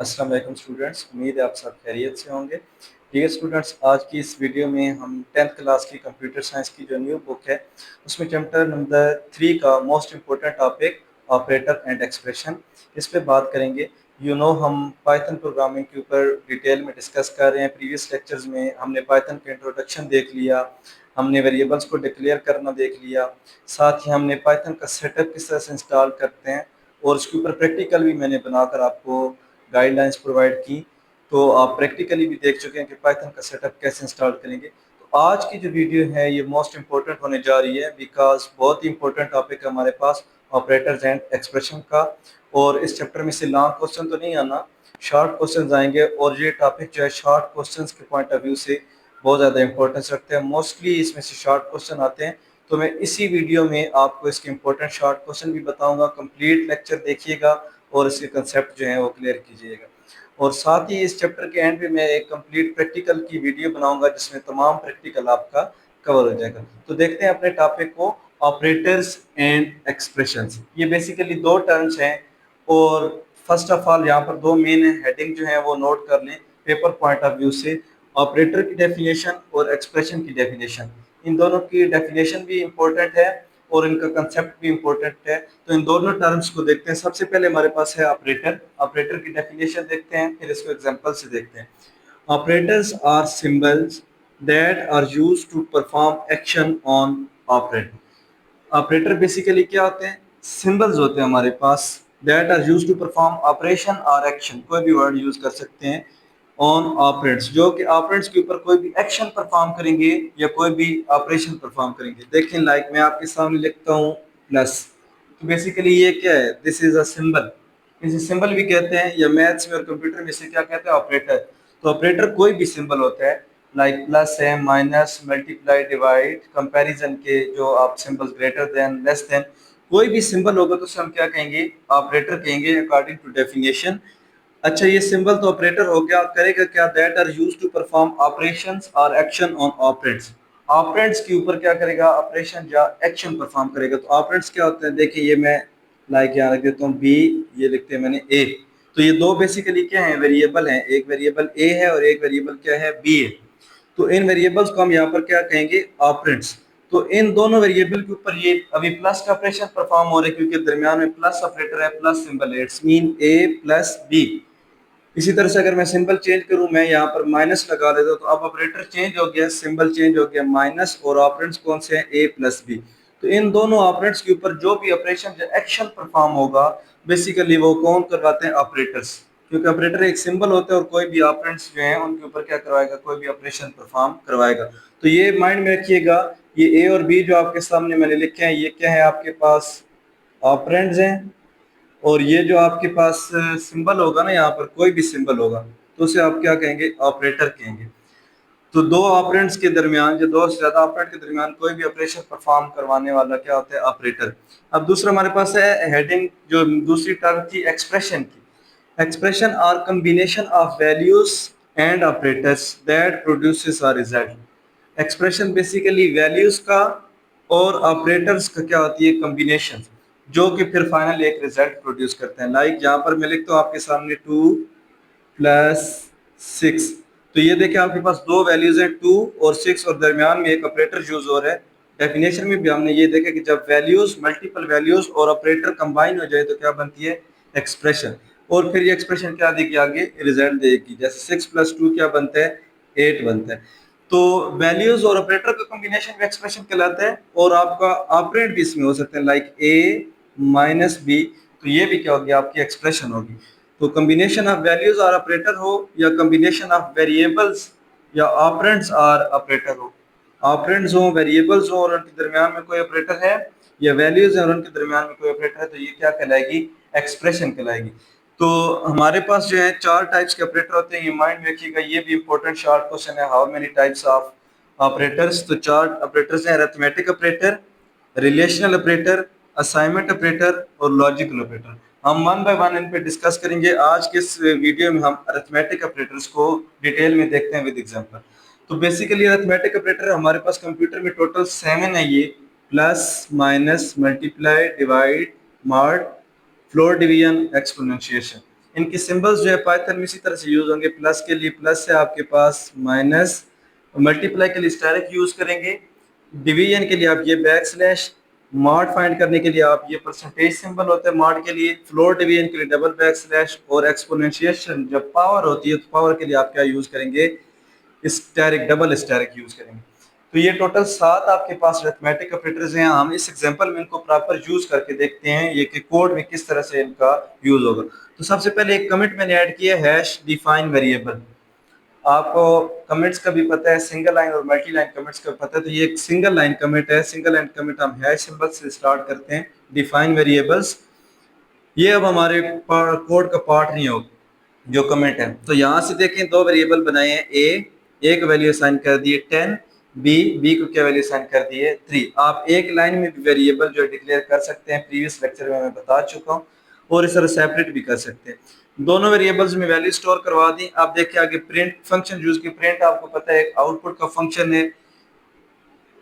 अस्सलाम वालेकुम स्टूडेंट्स, उम्मीद है आप सब खैरियत से होंगे। ठीक है स्टूडेंट्स, आज की इस वीडियो में हम 10th क्लास की कंप्यूटर साइंस की जो न्यू बुक है उसमें चैप्टर नंबर 3 का most important topic operator and expression इस पे बात करेंगे। हम पाइथन प्रोग्रामिंग के ऊपर डिटेल में डिस्कस कर रहे हैं। प्रीवियस लेक्चर्स में हमने पाइथन का इंट्रोडक्शन देख लिया, हमने वेरिएबल्स को डिक्लेयर करना देख लिया, साथ ही हमने पाइथन का सेटअप किस तरह से इंस्टॉल करते हैं और उसके ऊपर प्रैक्टिकल भी मैंने बनाकर आपको गाइडलाइंस प्रोवाइड की। तो आप प्रैक्टिकली भी देख चुके हैं कि पाइथन का सेटअप कैसे इंस्टॉल करेंगे। तो आज की जो वीडियो है ये मोस्ट इंपॉर्टेंट होने जा रही है, बिकॉज बहुत ही इंपॉर्टेंट टॉपिक है हमारे पास ऑपरेटर्स एंड एक्सप्रेशन का। और इस चैप्टर में से लॉन्ग क्वेश्चन तो नहीं आना, शॉर्ट क्वेश्चन आएंगे और ये टॉपिक जो है शॉर्ट क्वेश्चन के पॉइंट ऑफ व्यू से बहुत ज़्यादा इंपॉर्टेंस रखते हैं। मोस्टली इसमें से शॉर्ट क्वेश्चन आते हैं, तो मैं इसी वीडियो में आपको इसके इंपॉर्टेंट शॉर्ट क्वेश्चन भी बताऊंगा। कंप्लीट लेक्चर देखिएगा और इसके कंसेप्ट जो है वो क्लियर कीजिएगा। और साथ ही इस चैप्टर के एंड में मैं एक कंप्लीट प्रैक्टिकल की वीडियो बनाऊंगा जिसमें तमाम प्रैक्टिकल आपका कवर हो जाएगा। तो देखते हैं अपने टॉपिक को, ऑपरेटर्स एंड एक्सप्रेशंस। ये बेसिकली दो टर्म्स हैं और फर्स्ट ऑफ ऑल यहाँ पर दो मेन हेडिंग जो है वो नोट कर लें पेपर पॉइंट ऑफ व्यू से। ऑपरेटर की डेफिनेशन और एक्सप्रेशन की डेफिनेशन, इन दोनों की डेफिनेशन भी इम्पोर्टेंट है और इनका कंसेप्ट भी इम्पोर्टेंट है। तो इन दोनों टर्म्स को देखते हैं। सबसे पहले हमारे पास है ऑपरेटर। ऑपरेटर की डेफिनेशन देखते हैं, फिर इसको एग्जांपल से देखते हैं। Operators are symbols that are used to perform action on operand. Operator basically क्या होते हैं? सिंबल्स होते हैं हमारे पास that are used to perform operation और एक्शन, कोई भी वर्ड यूज कर सकते हैं, ऑन ऑपरेंड्स, जो कि ऑपरेंड्स के ऊपर कोई भी एक्शन परफॉर्म करेंगे या कोई भी ऑपरेशन परफॉर्म करेंगे। देखें, लाइक मैं आपके सामने लिखता हूँ प्लस, तो बेसिकली ये क्या है? This is a symbol. इसे सिंबल भी कहते हैं या मैथ्स में और कंप्यूटर में से क्या कहते हैं? ऑपरेटर। तो ऑपरेटर कोई भी सिंबल होता है, लाइक प्लस है, माइनस, मल्टीप्लाई, डिवाइड, कंपैरिजन के जो आप symbols, greater than, less than, कोई भी सिंबल होगा तो उसे हम क्या कहेंगे? ऑपरेटर कहेंगे अकॉर्डिंग टू डेफिनेशन। अच्छा, ये सिंबल तो ऑपरेटर हो गया, करेगा क्या? That are used to perform operations और एक्शन ऑन ऑपरेंड्स। ऑपरेंड्स के ऊपर क्या करेगा? ऑपरेशन या एक्शन परफॉर्म करेगा। तो ऑपरेंड्स क्या होते हैं? देखिए, ये मैं लाइक यहाँ रख देता हूँ बी, ये लिखते हैं मैंने ए। तो ये दो बेसिकली क्या है? वेरिएबल हैं, एक वेरिएबल ए है और एक वेरिएबल क्या है? बी है। तो इन वेरिएबल्स को हम यहाँ पर क्या कहेंगे? ऑपरेंड्स। तो इन दोनों वेरिएबल के ऊपर ये अभी प्लस का ऑपरेशन परफॉर्म हो रहा है क्योंकि दरमियान में प्लस ऑपरेटर है, प्लस सिंबल है, it's mean A plus B. इसी तरह से अगर मैं सिंबल चेंज करूं, मैं यहाँ पर माइनस लगा देता हूं, तो अब ऑपरेटर चेंज हो गया, सिंबल चेंज हो गया, माइनस, और ऑपरेंड्स कौन से हैं? ए प्लस बी। तो इन दोनों ऑपरेंड्स के ऊपर जो भी ऑपरेशन जो एक्शन परफॉर्म होगा, बेसिकली वो कौन करवाते हैं? ऑपरेटर्स। क्योंकि ऑपरेटर एक सिंबल होता है और कोई भी ऑपरेंड्स जो है उनके ऊपर क्या करवाएगा? कोई भी ऑपरेशन परफॉर्म करवाएगा। तो ये माइंड में रखिएगा। ये ए और बी जो आपके सामने मैंने लिखे हैं, ये क्या है आपके पास? ऑपरेंड्स हैं। और ये जो आपके पास सिंबल होगा ना, यहाँ पर कोई भी सिंबल होगा तो उसे आप क्या कहेंगे? ऑपरेटर कहेंगे। तो दो ऑपरेंड्स के दरमियान, जो दो से ज्यादा ऑपरेंड के दरमियान कोई भी ऑपरेशन परफॉर्म करवाने वाला क्या होता है? ऑपरेटर। अब दूसरा हमारे पास है हेडिंग, जो दूसरी टर्म थी एक्सप्रेशन की। Expression are combination of values and operators that produces a result. Expression basically values का और ऑपरेटर्स का क्या होती है? कॉम्बिनेशन, जो कि फिर फाइनल एक रिजल्ट प्रोड्यूस करते हैं। लाइक यहाँ पर मैं लिखता हूँ आपके सामने 2 + 6। तो ये देखिए आपके पास दो वैल्यूज हैं 2 और 6 और दरमियान में एक ऑपरेटर यूज हो रहा है। डेफिनेशन में भी हमने ये देखा कि जब वैल्यूज, मल्टीपल वैल्यूज और ऑपरेटर कंबाइन हो जाए तो क्या बनती है? एक्सप्रेशन। और फिर ये एक्सप्रेशन क्या देगी? आगे रिजल्ट देगी। जैसे 6 + 2 क्या बनता है? 8 बनता है। तो वैल्यूज और ऑपरेटर का कॉम्बिनेशन भी एक्सप्रेशन कहलाता है और आपका ऑपरेंड भी इसमें हो सकते हैं, लाइक ए माइनस बी। तो ये भी क्या होगी? आपकी एक्सप्रेशन होगी। तो कॉम्बिनेशन ऑफ वैल्यूज और ऑपरेटर हो या कॉम्बिनेशन ऑफ वेरिएबल्स या ऑपरेंड्स और ऑपरेटर हो, ऑपरेंड्स हो, वेरिएबल्स हो और उनके दरमियान में कोई ऑपरेटर है, या वैल्यूज है और उनके दरमियान में कोई ऑपरेटर है, तो ये क्या कहलाएगी? एक्सप्रेशन कहलाएगी। तो हमारे पास जो है चार टाइप्स के ऑपरेटर होते हैं, ये माइंड में रखिएगा। ये भी इंपॉर्टेंट शॉर्ट क्वेश्चन है, how many types of operators. तो चार ऑपरेटर्स हैं, arithmetic operator, relational operator, assignment operator और लॉजिकल ऑपरेटर। हम वन बाय वन इन पे डिस्कस करेंगे। आज के इस वीडियो में हम अरिथमेटिक ऑपरेटर्स को डिटेल में देखते हैं विद एग्जांपल। तो बेसिकली अरिथमेटिक ऑपरेटर हमारे पास कंप्यूटर में टोटल 7 है। ये plus, minus, multiply, divide, mod, floor division, exponentiation. इनके सिंबल्स जो है पाइथन में इसी तरह से यूज होंगे। प्लस के लिए प्लस है आपके पास माइनस, मल्टीप्लाई के लिए स्टारिक यूज करेंगे, डिवीजन के लिए आप ये बैक स्लैश, मॉड फाइंड करने के लिए आप ये परसेंटेज सिंबल होता है मॉड के लिए, फ्लोर डिवीजन के लिए डबल बैक स्लैश, और एक्सपोनेंशिएशन जब पावर होती है तो पावर के लिए आप क्या यूज करेंगे, स्टैरिक, डबल स्टैरिक यूज करेंगे। तो ये टोटल 7 आपके पास अरिथमेटिक ऑपरेटर्स हैं। हम इस एग्जांपल में इनको प्रॉपर यूज करके देखते हैं ये कि कोड में किस तरह से इनका यूज होगा। तो सबसे पहले एक कमिट मैंने ऐड किया हैश डिफाइन वेरिएबल। आपको कमिट्स का भी पता है, सिंगल लाइन और मल्टी लाइन कमिट्स का पता है, तो ये एक सिंगल लाइन कमिट है। सिंगल लाइन कमिट हम हैश सिंबल से स्टार्ट करते हैं, डिफाइन वेरिएबल्स। ये अब हमारे कोड का पार्ट नहीं होगा जो कमेंट है। तो यहाँ से देखें दो वेरिएबल बनाए हैं, ए को वैल्यू असाइन कर दिए 10, बी को क्या वैल्यू असाइन कर दिए 3। आप एक लाइन में भी वेरिएबल जो डिक्लेयर कर सकते हैं, प्रीवियस लेक्चर में मैं बता चुका हूँ, और इस तरह सेपरेट भी कर सकते हैं। दोनों वेरिएबल्स में वैल्यू स्टोर करवा दी। आप देखिए आगे प्रिंट फंक्शन यूज की। प्रिंट आपको पता है एक आउटपुट का फंक्शन है।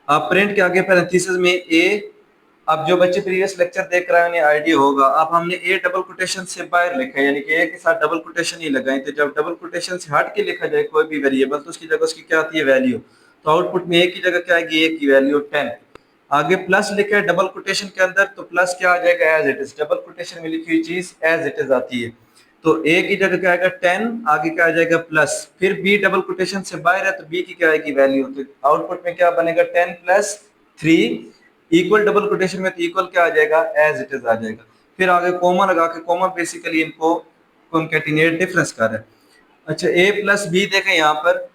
आप प्रिंट के आगे पैरेंथेसिस में ए, अब जो बच्चे प्रीवियस लेक्चर देख रहे हैं उन्हें आइडिया होगा, अब हमने ए डबल कोटेशन से बाहर लिखा है, यानी कि ए के साथ डबल कोटेशन ही लगाए। तो जब डबल कोटेशन से हट के लिखा जाए कोई भी वेरिएबल तो उसकी जगह उसकी क्या आती है, वैल्यू। तो आउटपुट में ए की जगह क्या आएगी, ए की वैल्यू 10। आगे प्लस लिखा है डबल कोटेशन के अंदर, तो प्लस क्या आ जाएगा, as it is. Double quotation में लिखी हुई चीज एज इट इज आती है। तो ए की जगह क्या आएगा 10, आगे क्या आ जाएगा प्लस, फिर बी डबल कोटेशन से बाहर है तो बी की क्या आएगी, वैल्यू। तो आउटपुट में क्या बनेगा 10 प्लस 3 इक्वल, डबल कोटेशन में तो इक्वल क्या आ जाएगा, एज इट इज आ जाएगा। फिर आगे कोमा लगा के, कोमा बेसिकली इनको कॉन्कैटिनेट डिफरेंस कर रहा है। अच्छा ए प्लस बी देखें यहाँ पर,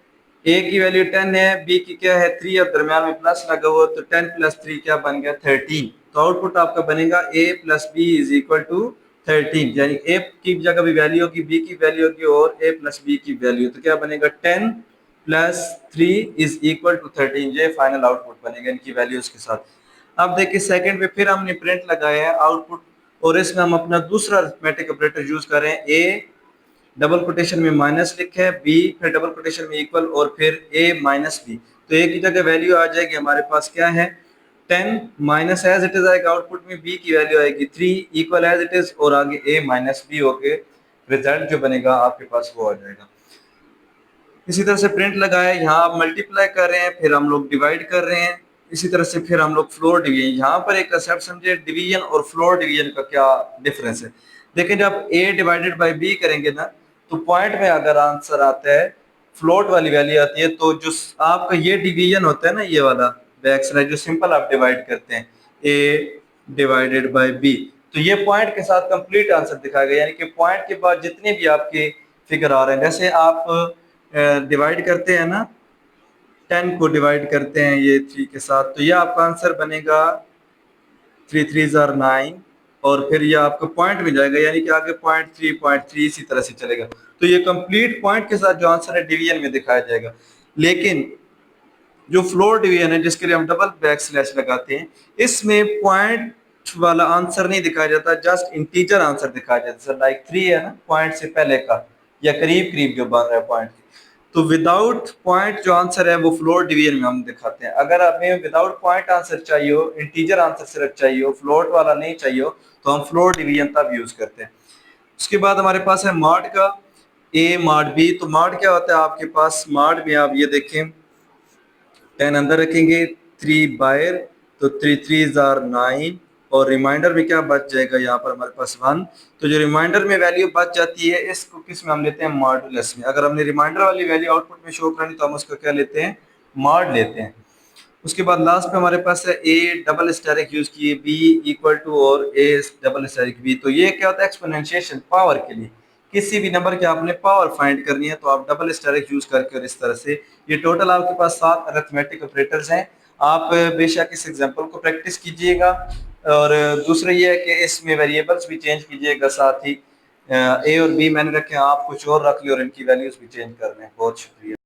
ए की वैल्यू 10 है, बी की क्या है 3, और दरम्यान में प्लस लगा हुआ, तो 10 प्लस 3 क्या बन गया 13। तो आउटपुट आपका बनेगा A plus B is equal to 13, यानी ए की जगह भी वैल्यू होगी, बी की वैल्यू होगी, और ए प्लस बी की वैल्यू, तो क्या बनेगा 10 प्लस 3 इज इक्वल टू 13। ये फाइनल आउटपुट बनेगा इनकी वैल्यूज के साथ। अब देखिए सेकंड पे फिर हमने प्रिंट लगाया है आउटपुट, और इसमें हम अपना दूसरा अरिथमेटिक ऑपरेटर यूज कर रहे हैं। ए डबल कोटेशन में माइनस लिखे है, बी फिर डबल कोटेशन में इक्वल, और फिर ए माइनस बी। तो ए की जगह वैल्यू आ जाएगी हमारे पास क्या है 10, माइनस एज इट इज आएगा आउटपुट में, बी की वैल्यू आएगी 3 इक्वल एज इट इज, और आगे ए माइनस बी हो गए, रिजल्ट जो बनेगा आपके पास वो आ जाएगा। इसी तरह से प्रिंट लगाया, यहाँ आप मल्टीप्लाई कर रहे हैं, फिर हम लोग डिवाइड कर रहे हैं। इसी तरह से फिर हम लोग फ्लोर डिवीजन, यहाँ पर एक कंसेप्ट समझे, डिवीजन और फ्लोर डिवीजन का क्या डिफरेंस है। देखिए जब a डिवाइडेड बाई b करेंगे ना, तो पॉइंट में अगर आंसर आता है, फ्लोट वाली वैल्यू आती है, तो जो आपका ये डिवीजन होता है ना, ये वाला बैक स्लैश जो सिंपल आप डिवाइड करते हैं a डिवाइडेड बाई b, तो ये पॉइंट के साथ कंप्लीट आंसर दिखाएगा। यानी कि पॉइंट के बाद जितने भी आपके फिगर आ रहे हैं, जैसे आप डिवाइड करते हैं ना, 10 को डिवाइड करते हैं ये 3 के साथ, तो ये आपका आंसर बनेगा 3 3 जार 9, और फिर ये आपका पॉइंट में जाएगा, यानी कि आगे पॉइंट 3 इसी तरह से चलेगा। तो ये कंप्लीट पॉइंट के साथ जो आंसर है डिवीजन में दिखाया जाएगा। लेकिन जो फ्लोर डिवीजन है जिसके लिए हम डबल बैक स्लैश लगाते हैं, इसमें पॉइंट वाला आंसर नहीं दिखाया जाता, जस्ट इंटीजर आंसर दिखाया जाता है। लाइक 3 है ना, पॉइंट से पहले का या करीब करीब जो बन रहा है पॉइंट, तो विदाउट पॉइंट जो आंसर है वो फ्लोर डिवीजन में हम दिखाते हैं। अगर हमें विदाउट पॉइंट आंसर चाहिए हो, इंटीजर आंसर सिर्फ चाहिए हो, फ्लोट वाला नहीं चाहिए हो, तो हम फ्लोर डिवीजन तब यूज करते हैं। उसके बाद हमारे पास है मॉड का, ए मॉड बी। तो मॉड क्या होता है आपके पास, मॉड में आप ये देखें 10 अंदर रखेंगे, 3 बाहर, तो 3 3 जार 9, और रिमाइंडर में क्या बच जाएगा यहाँ पर हमारे पास 1। तो जो रिमाइंडर में वैल्यू बच जाती है, इसको किस में हम लेते हैं, मॉडुलस में। अगर हमने रिमाइंडर वाली वैल्यू आउटपुट में शो करनी तो हम उसका क्या लेते हैं, मॉड लेते हैं। उसके बाद लास्ट पे हमारे पास है ए डबल स्टैरिक यूज किए, बी इक्वल टू और ए डबल स्टैरिक बी। तो ये क्या होता है, एक्सपोनेंशिएशन, पावर के लिए किसी भी नंबर की आपने पावर फाइंड करनी है तो आप डबल स्टैरिक यूज करके, और इस तरह से ये टोटल आपके पास 7 अरिथमेटिक ऑपरेटर्स हैं। आप बेशक इस एग्जांपल को प्रैक्टिस कीजिएगा, और दूसरा ये है कि इसमें वेरिएबल्स भी चेंज कीजिएगा, साथ ही ए और बी मैंने रखे हैं, आप कुछ और रख लियो और इनकी वैल्यूज भी चेंज कर रहे हैं। बहुत शुक्रिया।